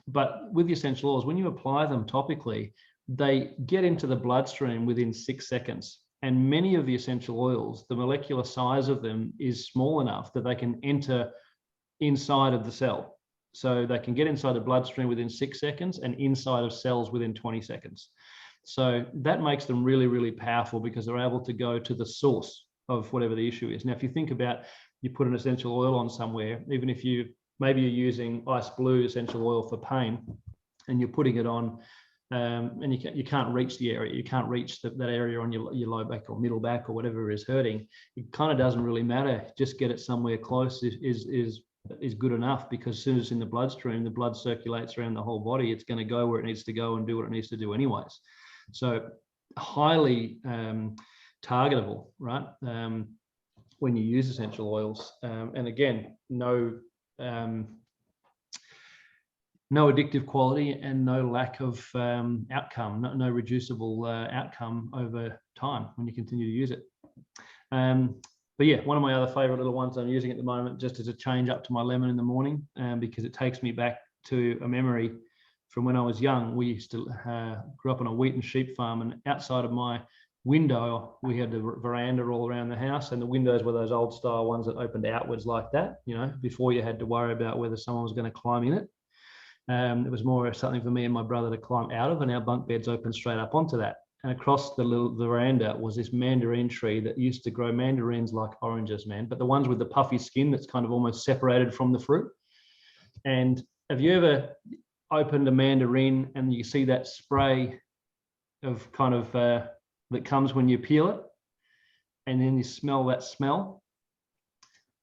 But with the essential oils, when you apply them topically, they get into the bloodstream within 6 seconds. And many of the essential oils, the molecular size of them is small enough that they can enter inside of the cell. So they can get inside the bloodstream within 6 seconds and inside of cells within 20 seconds. So that makes them really, really powerful because they're able to go to the source of whatever the issue is. Now, if you think about, you put an essential oil on somewhere, even if maybe you're using ice blue essential oil for pain and you're putting it on, and you can't reach the area, you can't reach that area on your low back or middle back or whatever is hurting, it kind of doesn't really matter. Just get it somewhere close is good enough, because as soon as it's in the bloodstream, the blood circulates around the whole body. It's going to go where it needs to go and do what it needs to do anyways. So highly targetable, right? When you use essential oils, and again, no addictive quality and no lack of outcome, no reducible outcome over time when you continue to use it. But yeah, one of my other favorite little ones I'm using at the moment, just as a change up to my lemon in the morning, because it takes me back to a memory from when I was young. We used to grew up on a wheat and sheep farm, and outside of my window, we had the veranda all around the house, and the windows were those old style ones that opened outwards like that, you know, before you had to worry about whether someone was going to climb in it. It was more something for me and my brother to climb out of, and our bunk beds opened straight up onto that. And across the veranda was this mandarin tree that used to grow mandarins like oranges, man, but the ones with the puffy skin that's kind of almost separated from the fruit. And have you ever opened a mandarin and you see that spray of kind of that comes when you peel it, and then you smell that smell?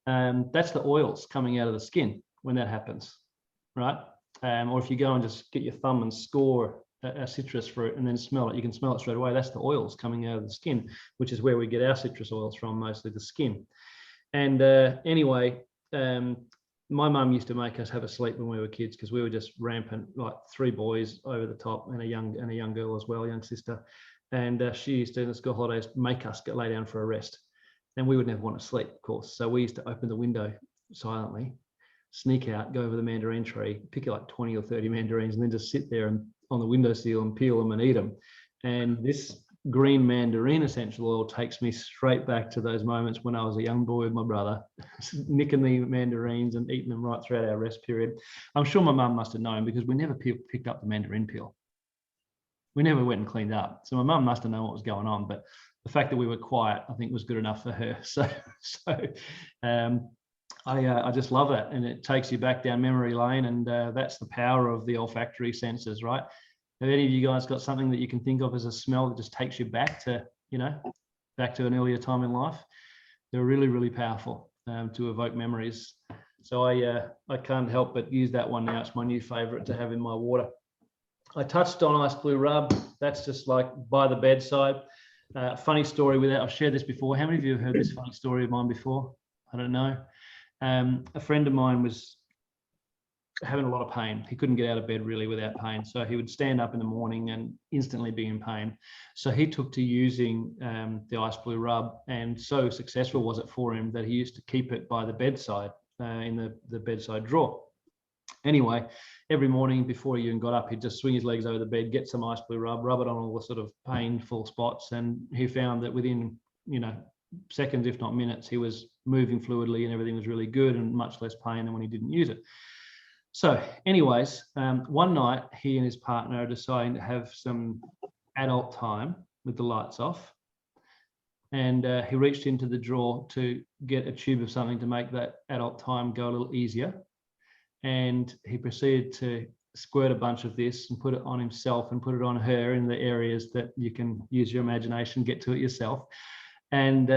That's the oils coming out of the skin when that happens, right? Or if you go and just get your thumb and score a citrus fruit and then smell it, you can smell it straight away. That's the oils coming out of the skin, which is where we get our citrus oils from, mostly the skin. And anyway, my mum used to make us have a sleep when we were kids, because we were just rampant, like 3 boys over the top and a young girl as well, young sister. And she used to, in the school holidays, make us lay down for a rest. And we would never want to sleep, of course. So we used to open the window silently, sneak out, go over the mandarin tree, pick like 20 or 30 mandarins, and then just sit there and on the windowsill and peel them and eat them. And this green mandarin essential oil takes me straight back to those moments when I was a young boy with my brother, nicking the mandarins and eating them right throughout our rest period. I'm sure my mum must have known, because we never picked up the mandarin peel. We never went and cleaned up. So my mum must have known what was going on, but the fact that we were quiet, I think, was good enough for her. I just love it, and it takes you back down memory lane, and that's the power of the olfactory senses, right? Have any of you guys got something that you can think of as a smell that just takes you back to, back to an earlier time in life? They're really, really powerful to evoke memories. So I can't help but use that one now. It's my new favorite to have in my water. I touched on ice blue rub. That's just like by the bedside. Funny story with that. I've shared this before. How many of you have heard this funny story of mine before? I don't know. A friend of mine was having a lot of pain. He couldn't get out of bed really without pain. So he would stand up in the morning and instantly be in pain. So he took to using the ice blue rub, and so successful was it for him that he used to keep it by the bedside in the bedside drawer. Anyway, every morning before he even got up, he'd just swing his legs over the bed, get some ice blue rub it on all the sort of painful spots. And he found that within, seconds, if not minutes, he was moving fluidly and everything was really good and much less pain than when he didn't use it. So anyways, one night he and his partner are deciding to have some adult time with the lights off. And he reached into the drawer to get a tube of something to make that adult time go a little easier. And he proceeded to squirt a bunch of this and put it on himself and put it on her in the areas that you can use your imagination, get to it yourself. And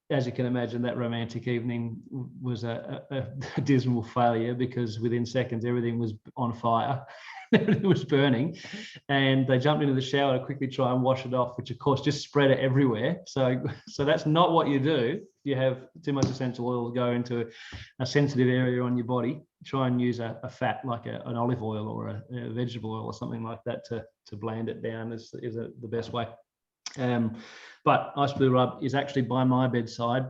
as you can imagine, that romantic evening was a dismal failure, because within seconds, everything was on fire. It was burning, and they jumped into the shower to quickly try and wash it off, which of course just spread it everywhere. So that's not what you do. If you have too much essential oils go into a sensitive area on your body, try and use a fat like an olive oil or a vegetable oil or something like that to blend it down is the best way. But Ice Blue Rub is actually by my bedside,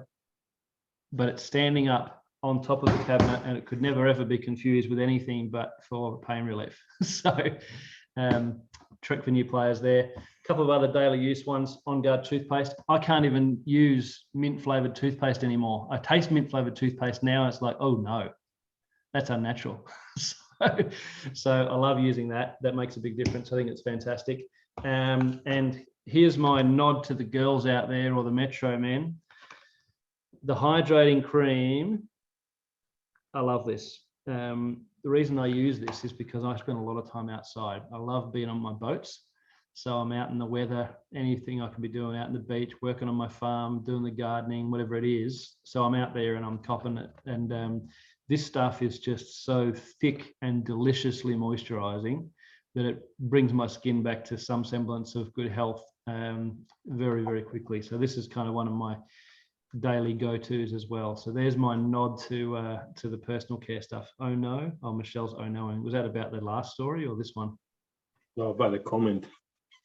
but it's standing up on top of the cabinet, and it could never ever be confused with anything but for pain relief. So trick for new players there. A couple of other daily use ones. On Guard toothpaste. I can't even use mint flavored toothpaste anymore. I taste mint flavored toothpaste now. It's like, oh no, that's unnatural. So I love using that. That makes a big difference. I think it's fantastic. And here's my nod to the girls out there, or the Metro men. The hydrating cream. I love this. The reason I use this is because I spend a lot of time outside. I love being on my boats. So I'm out in the weather, anything I can be doing, out in the beach, working on my farm, doing the gardening, whatever it is. So I'm out there and I'm copping it. And this stuff is just so thick and deliciously moisturizing that it brings my skin back to some semblance of good health very, very quickly. So this is kind of one of my daily go-tos as well. So there's my nod to the personal care stuff. Oh no, oh Michelle's oh no. Was that about the last story or this one? No, by the comment.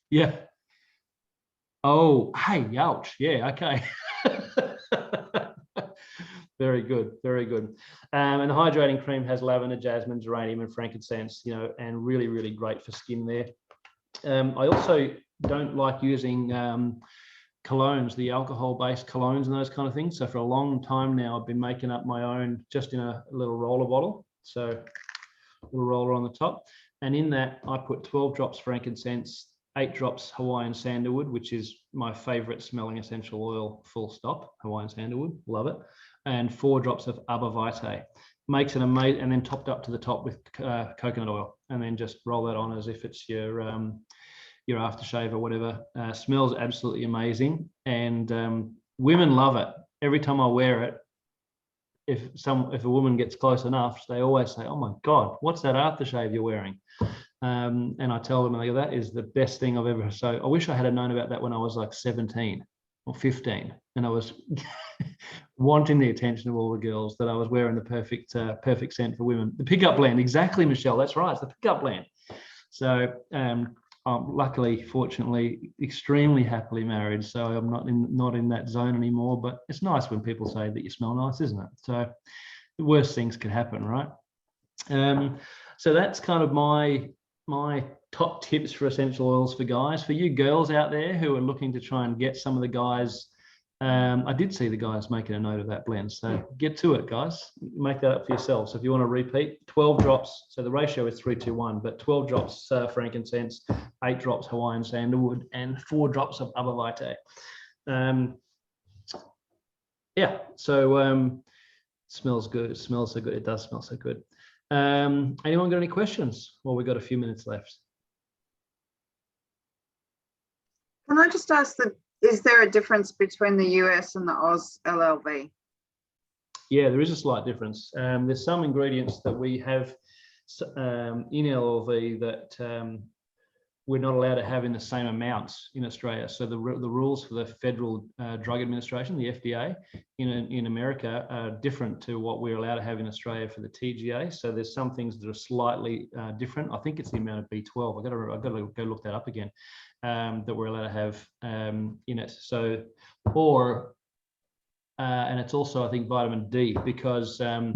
Yeah. Oh, hey, ouch. Yeah, okay. Very good, very good. And the hydrating cream has lavender, jasmine, geranium, and frankincense, you know, and really, really great for skin there. I also don't like using colognes, the alcohol-based colognes and those kind of things. So for a long time now, I've been making up my own just in a little roller bottle. So a little roller on the top. And in that, I put 12 drops frankincense, 8 drops Hawaiian sandalwood, which is my favorite smelling essential oil, full stop. Hawaiian sandalwood, love it. And 4 drops of Arbor Vitae. Makes it amazing, and then topped up to the top with coconut oil, and then just roll that on as if it's your aftershave or whatever. Smells absolutely amazing, and women love it. Every time I wear it, if a woman gets close enough, they always say, "Oh my God, what's that aftershave you're wearing?" And I tell them, that is the best thing I've ever. So I wish I had known about that when I was like 17 or 15, and I was wanting the attention of all the girls, that I was wearing the perfect scent for women. The pickup blend, exactly, Michelle. That's right. It's the pickup blend. So I'm luckily, fortunately, extremely happily married. So I'm not in that zone anymore. But it's nice when people say that you smell nice, isn't it? So the worst things can happen, right? So that's kind of my top tips for essential oils for guys. For you girls out there who are looking to try and get some of the guys, I did see the guys making a note of that blend. So get to it, guys. Make that up for yourselves. So if you want to repeat, 12 drops. So the ratio is 3-2-1, but 12 drops frankincense, 8 drops Hawaiian sandalwood, and 4 drops of Arbor Vitae. Yeah, so smells good. It smells so good. It does smell so good. Anyone got any questions? Well, we've got a few minutes left. Can I just ask, is there a difference between the US and the Oz LLV? Yeah, there is a slight difference. There's some ingredients that we have in LLV that we're not allowed to have in the same amounts in Australia. So the rules for the Federal Drug Administration, the FDA, in America are different to what we're allowed to have in Australia for the TGA. So there's some things that are slightly different. I think it's the amount of B12. I've got to go look that up again. That we're allowed to have in it. So, and it's also, I think, vitamin D, because a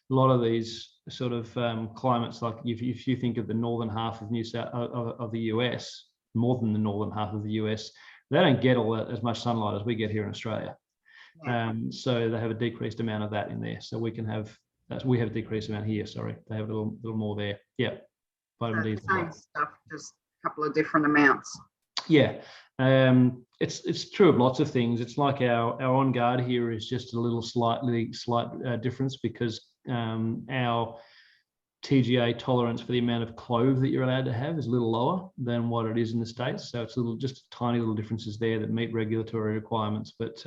lot of these sort of climates, like if you think of the northern half of of the US, more than the northern half of the US, they don't get all that as much sunlight as we get here in Australia. So they have a decreased amount of that in there. So we can have, we have a decreased amount here. Sorry, they have a little more there. Yeah, vitamin D. Same stuff, just a couple of different amounts. Yeah, it's true of lots of things. It's like our On Guard here is just a little slight difference, because our TGA tolerance for the amount of clove that you're allowed to have is a little lower than what it is in the States. So it's just tiny little differences there that meet regulatory requirements. But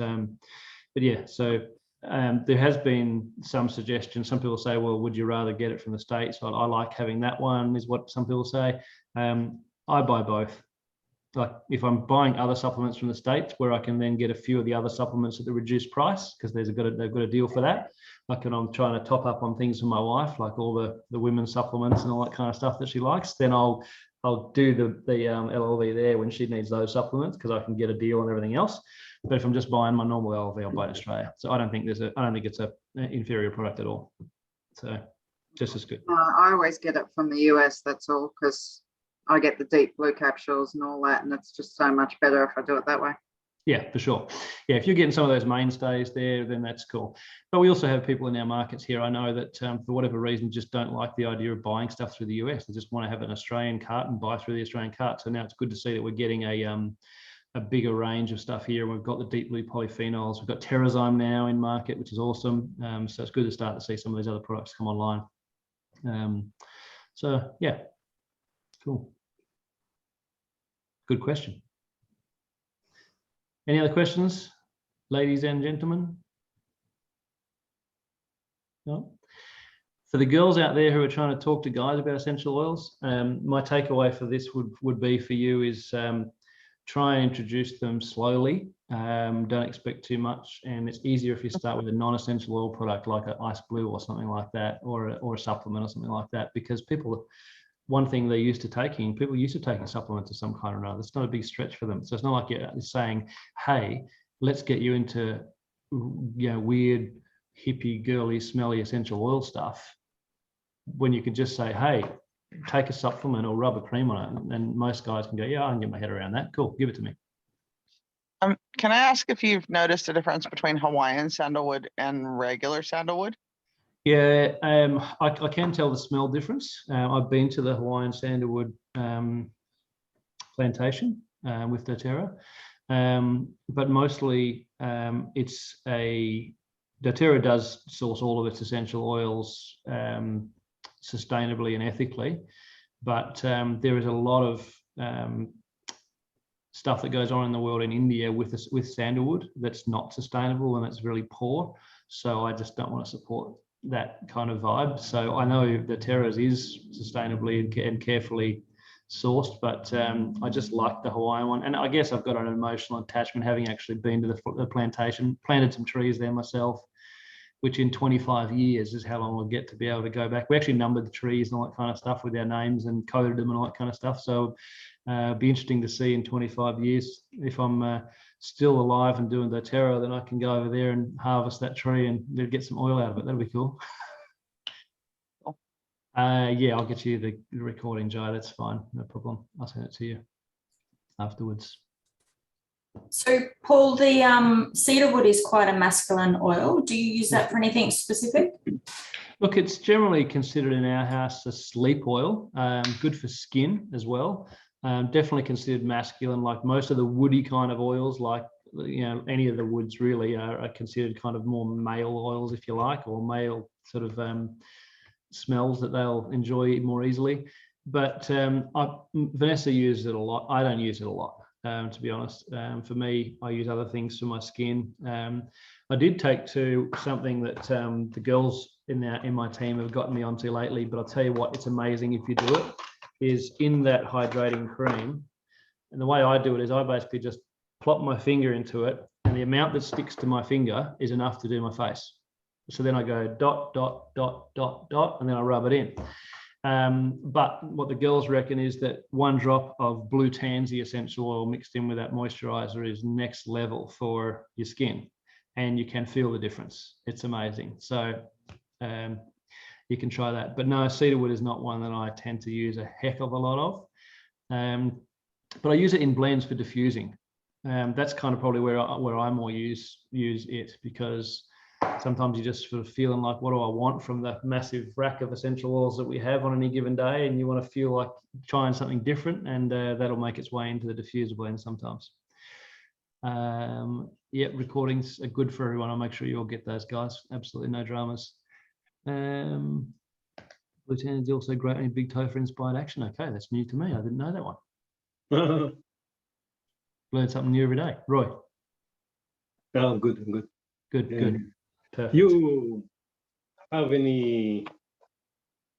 yeah, so there has been some suggestion. Some people say, well, would you rather get it from the States? I like having that one, is what some people say. I buy both. Like if I'm buying other supplements from the States, where I can then get a few of the other supplements at the reduced price, because they've got a deal for that. Like when I'm trying to top up on things for my wife, like all the women's supplements and all that kind of stuff that she likes, then I'll I'll do the LLV there when she needs those supplements because I can get a deal on everything else. But if I'm just buying my normal LLV, I'll buy it in Australia. So I don't think it's an inferior product at all. So just as good. I always get it from the US, that's all, because I get the deep blue capsules and all that, and it's just so much better if I do it that way. Yeah, for sure. Yeah, if you're getting some of those mainstays there, then that's cool. But we also have people in our markets here, I know that for whatever reason, just don't like the idea of buying stuff through the US. They just want to have an Australian cart and buy through the Australian cart. So now it's good to see that we're getting a bigger range of stuff here. We've got the deep blue polyphenols. We've got Terrazyme now in market, which is awesome. So it's good to start to see some of these other products come online. So yeah, cool. Good question. Any other questions, ladies and gentlemen? No? For the girls out there who are trying to talk to guys about essential oils, my takeaway for this would be for you is try and introduce them slowly. Don't expect too much, and it's easier if you start with a non-essential oil product like an Ice Blue or something like that, or a supplement or something like that, because people, one thing they're used to taking, people used to taking supplements of some kind or another. It's not a big stretch for them. So it's not like you're saying, hey, let's get you into weird, hippie, girly, smelly essential oil stuff, when you could just say, hey, take a supplement or rub a cream on it. And most guys can go, yeah, I can get my head around that. Cool, give it to me. Can I ask if you've noticed a difference between Hawaiian sandalwood and regular sandalwood? Yeah, I can tell the smell difference. I've been to the Hawaiian sandalwood plantation with doTERRA, but mostly doTERRA does source all of its essential oils sustainably and ethically, but there is a lot of stuff that goes on in the world in India with sandalwood that's not sustainable and it's really poor. So I just don't want to support that kind of vibe. So I know doTERRA's is sustainably and carefully sourced, but I just like the Hawaiian one. And I guess I've got an emotional attachment, having actually been to the plantation, planted some trees there myself, which in 25 years is how long we'll get to be able to go back. We actually numbered the trees and all that kind of stuff with our names and coded them and all that kind of stuff. So it'd be interesting to see in 25 years if I'm still alive and doing doTERRA, then I can go over there and harvest that tree and get some oil out of it. That'll be cool. Yeah, I'll get you the recording, Jai. That's fine, no problem. I'll send it to you afterwards. So, Paul, the cedarwood is quite a masculine oil. Do you use that for anything specific? Look, it's generally considered in our house a sleep oil, good for skin as well. Definitely considered masculine, like most of the woody kind of oils, like any of the woods really are considered kind of more male oils, if you like, or male sort of smells that they'll enjoy more easily. But Vanessa uses it a lot. I don't use it a lot. To be honest, for me, I use other things for my skin. I did take to something that the girls in my team have gotten me onto lately, but I'll tell you what, it's amazing if you do it, is in that hydrating cream. And the way I do it is I basically just plop my finger into it, and the amount that sticks to my finger is enough to do my face. So then I go dot, dot, dot, dot, dot, and then I rub it in. But what the girls reckon is that 1 drop of blue tansy essential oil mixed in with that moisturizer is next level for your skin, and you can feel the difference. It's amazing. So you can try that. But no, cedarwood is not one that I tend to use a heck of a lot of. But I use it in blends for diffusing. That's kind of probably where I more use it, because sometimes you're just sort of feeling like, what do I want from the massive rack of essential oils that we have on any given day? And you want to feel like trying something different, and that'll make its way into the diffuser blend sometimes. Yeah, recordings are good for everyone. I'll make sure you all get those, guys. Absolutely no dramas. Blue tan is also great in big toe for inspired action. Okay, that's new to me. I didn't know that one. Learn something new every day. Roy. Oh, I'm good. Good. Perfect. You have any,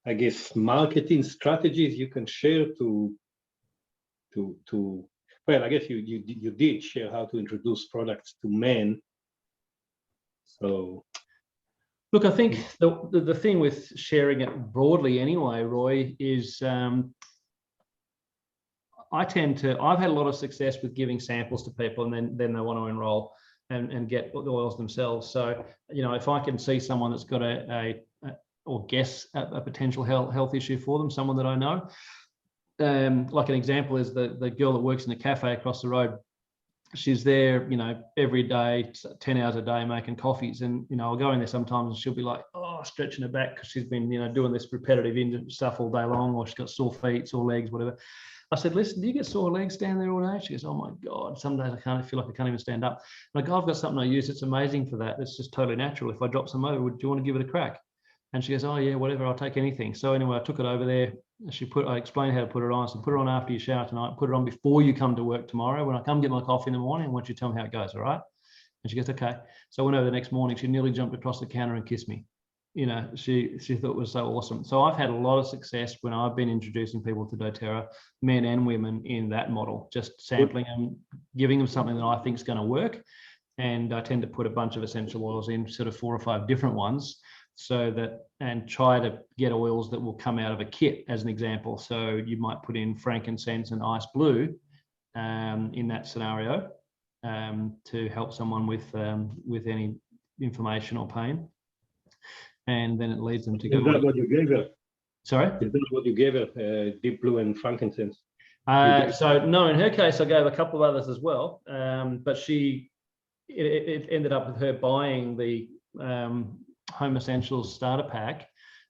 I guess, marketing strategies you can share to well, I guess you did share how to introduce products to men. So look, I think the thing with sharing it broadly anyway, Roy, is I've had a lot of success with giving samples to people, and then they want to enroll and get the oils themselves. So, you know, if I can see someone that's got or guess a potential health issue for them, someone that I know, like an example is the girl that works in the cafe across the road. She's there, you know, every day, 10 hours a day making coffees. And, you know, I'll go in there sometimes and she'll be like, oh, stretching her back because she's been, you know, doing this repetitive stuff all day long, or she's got sore feet, sore legs, whatever. I said, listen, do you get sore legs down there all day? She goes, oh my God, some days I feel like I can't even stand up. And I go, I've got something I use. It's amazing for that. It's just totally natural. If I drop some over, do you want to give it a crack? And she goes, oh yeah, whatever, I'll take anything. So anyway, I took it over there. I explained how to put it on. So put it on after you shower tonight, put it on before you come to work tomorrow. When I come get my coffee in the morning, I want you to tell me how it goes, all right? And she goes, okay. So I went over the next morning, she nearly jumped across the counter and kissed me. You know, she thought it was so awesome. So I've had a lot of success when I've been introducing people to doTERRA, men and women, in that model, just sampling them, giving them something that I think is going to work. And I tend to put a bunch of essential oils in, sort of 4 or 5 different ones, so that, and try to get oils that will come out of a kit, as an example. So you might put in frankincense and ice blue in that scenario to help someone with any inflammation or pain. And then it leads them to go. Is that what you gave her? Sorry? Is that what you gave her? Deep blue and frankincense? So no, in her case, I gave a couple of others as well. But it ended up with her buying the Home Essentials starter pack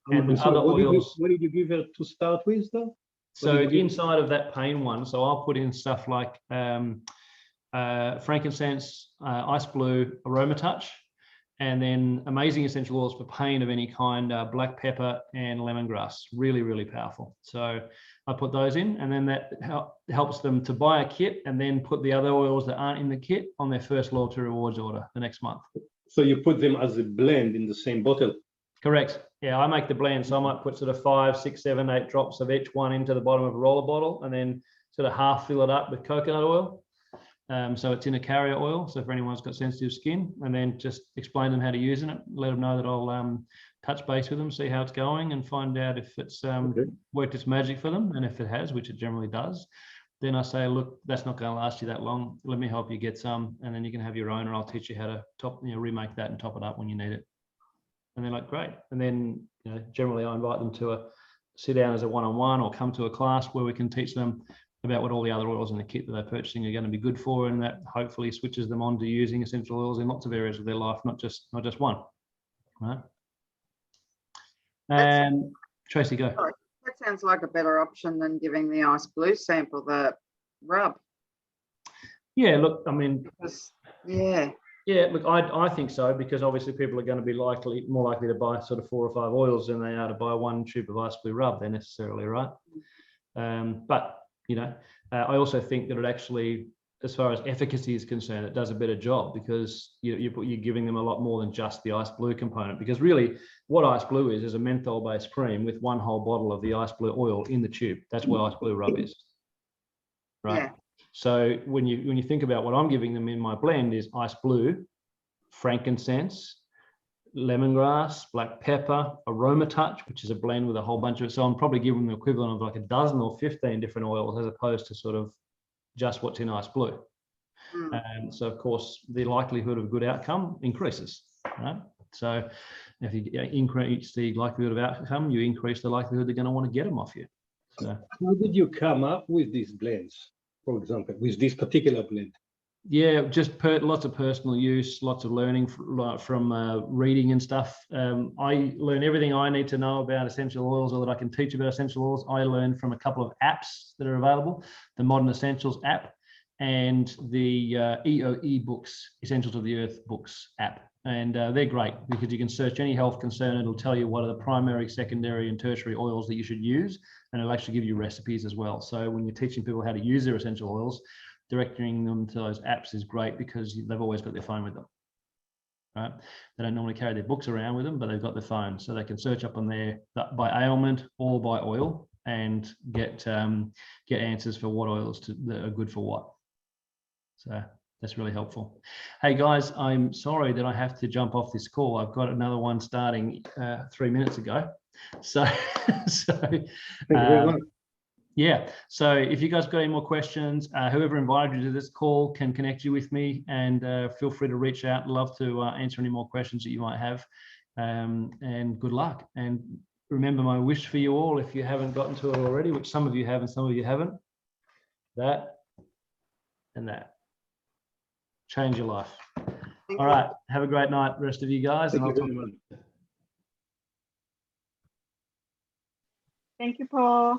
and the other oils. What did you give her to start with, though? So inside of that pain one, so I'll put in stuff like frankincense, ice blue, aroma touch, and then amazing essential oils for pain of any kind, black pepper and lemongrass. Really, really powerful. So I put those in, and then that helps them to buy a kit and then put the other oils that aren't in the kit on their first loyalty rewards order the next month. So you put them as a blend in the same bottle? Correct. Yeah, I make the blend. So I might put sort of 5, 6, 7, 8 drops of each one into the bottom of a roller bottle, and then sort of half fill it up with coconut oil. So it's in a carrier oil. So if anyone's got sensitive skin, and then just explain them how to use it, let them know that I'll touch base with them, see how it's going, and find out if it's worked its magic for them. And if it has, which it generally does, then I say, look, that's not going to last you that long. Let me help you get some, and then you can have your own, or I'll teach you how to remake that and top it up when you need it. And they're like, great. And then, you know, generally I invite them to sit down as a one-on-one, or come to a class where we can teach them about what all the other oils in the kit that they're purchasing are going to be good for, and that hopefully switches them on to using essential oils in lots of areas of their life, not just one. Right? And Tracy, go. That sounds like a better option than giving the ice blue sample, the rub. Yeah, look, I mean, yeah, look, I think so, because obviously people are going to be more likely to buy sort of 4 or 5 oils than they are to buy 1 tube of ice blue rub. They're necessarily right. But you know, I also think that it actually, as far as efficacy is concerned, it does a better job, because you're giving them a lot more than just the ice blue component. Because really, what ice blue is a menthol-based cream with 1 whole bottle of the ice blue oil in the tube. That's what ice blue rub is, right? Yeah. So when you think about what I'm giving them in my blend is ice blue, frankincense, lemongrass, black pepper, aroma touch, which is a blend with a whole bunch of it. So I'm probably giving them the equivalent of like a dozen or 15 different oils, as opposed to sort of just what's in ice blue. And so of course the likelihood of a good outcome increases, right? So if you increase the likelihood of outcome, you increase the likelihood they're going to want to get them off you. So how did you come up with these blends, for example, with this particular blend? Yeah, just lots of personal use, lots of learning from reading and stuff. I learn everything I need to know about essential oils, or that I can teach about essential oils. I learn from a couple of apps that are available, the Modern Essentials app and the EOE books, Essentials of the Earth books app. And they're great, because you can search any health concern. It'll tell you what are the primary, secondary and tertiary oils that you should use. And it'll actually give you recipes as well. So when you're teaching people how to use their essential oils, directing them to those apps is great, because they've always got their phone with them, right? They don't normally carry their books around with them, but they've got their phone, so they can search up on there by ailment or by oil, and get answers for what oils that are good for what. So that's really helpful. Hey guys, I'm sorry that I have to jump off this call. I've got another one starting 3 minutes ago. So, Yeah, so if you guys got any more questions, whoever invited you to this call can connect you with me, and feel free to reach out. I'd love to answer any more questions that you might have, and good luck. And remember my wish for you all, if you haven't gotten to it already, which some of you have and some of you haven't, that and that. Change your life. All right, have a great night, rest of you guys. Thank And you I'll talk very much. Thank you, Paul.